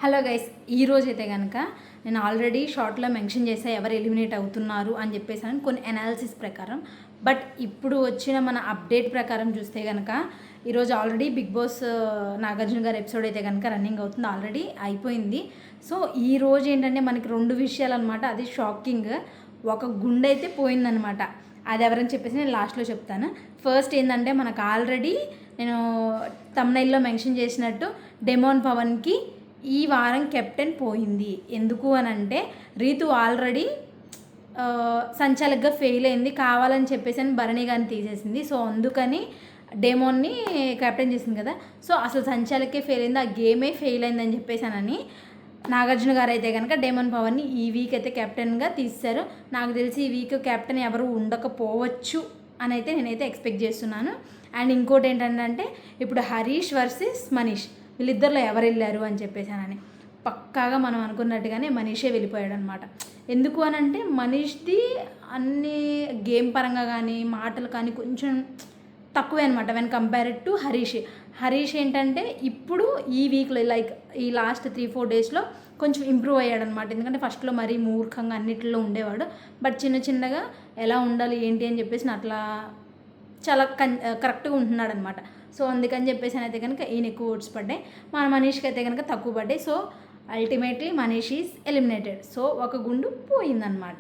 Hello guys, ఈరోజు అయితే కనుక నేను ఆల్రెడీ షార్ట్లో మెన్షన్ చేసా ఎవరు ఎలిమినేట్ అవుతున్నారు అని చెప్పేసాను కొన్ని అనాలిసిస్ ప్రకారం. బట్ ఇప్పుడు వచ్చిన మన అప్డేట్ ప్రకారం చూస్తే కనుక ఈరోజు ఆల్రెడీ బిగ్ బాస్ నాగార్జున గారి ఎపిసోడ్ అయితే కనుక రన్నింగ్ అవుతుంది, ఆల్రెడీ అయిపోయింది. సో ఈరోజు ఏంటంటే మనకి రెండు విషయాలు అనమాట. అది షాకింగ్. ఒక గుండె అయితే పోయిందనమాట. అది ఎవరని చెప్పేసి నేను లాస్ట్లో చెప్తాను. ఫస్ట్ ఏంటంటే మనకు ఆల్రెడీ నేను తమ్నైల్లో మెన్షన్ చేసినట్టు డెమోన్ పవన్కి ఈ వారం కెప్టెన్ పోయింది. ఎందుకు అని అంటే రీతు ఆల్రెడీ సంచాలకుగా ఫెయిల్ అయింది, కావాలని చెప్పేసి అని భరణి గారిని తీసేసింది. సో అందుకని డెమోన్ని కెప్టెన్ చేసింది కదా. సో అసలు సంచాలకే ఫెయిల్ అయింది, ఆ గేమే ఫెయిల్ అయిందని చెప్పేసానని నాగార్జున గారు అయితే కనుక డెమోన్ పవన్ని ఈ వీక్ అయితే కెప్టెన్గా తీశారు. నాకు తెలిసి ఈ వీక్ కెప్టెన్ ఎవరు ఉండకపోవచ్చు అని అయితే నేనైతే ఎక్స్పెక్ట్ చేస్తున్నాను. అండ్ ఇంకోటి ఏంటంటే ఇప్పుడు హరీష్ వర్సెస్ మనీష్, వీళ్ళిద్దరిలో ఎవరు వెళ్ళారు అని చెప్పేసానని పక్కాగా మనం అనుకున్నట్టుగానే మనీషే వెళ్ళిపోయాడు అనమాట. ఎందుకు అని అంటే మనీష్ది అన్ని గేమ్ పరంగా కానీ మాటలు కానీ కొంచెం తక్కువే అనమాట వెన్ కంపేర్డ్ టు హరీష్ ఏంటంటే ఇప్పుడు ఈ వీక్లో లైక్ ఈ లాస్ట్ 3-4 డేస్లో కొంచెం ఇంప్రూవ్ అయ్యాడనమాట. ఎందుకంటే ఫస్ట్లో మరీ మూర్ఖంగా అన్నిటిలో ఉండేవాడు, బట్ చిన్నగా ఎలా ఉండాలి ఏంటి అని చెప్పేసి అట్లా చాలా కరెక్ట్గా ఉంటున్నాడు అనమాట. సో అందుకని చెప్పేసి అయితే కనుక ఈయన ఎక్కువ ఓట్స్ పడ్డాయి, మన మనీష్కి అయితే కనుక తక్కువ పడ్డాయి. So ultimately Manish is eliminated. So ఒక గుండు పోయిందనమాట.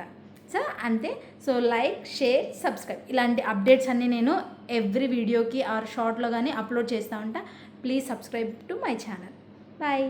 సో అంతే. సో లైక్, షేర్, సబ్స్క్రైబ్, ఇలాంటి అప్డేట్స్ అన్నీ నేను ఎవ్రీ వీడియోకి ఆర్ షార్ట్లో కానీ అప్లోడ్ చేస్తూ ఉంటా. Please subscribe to my channel. Bye.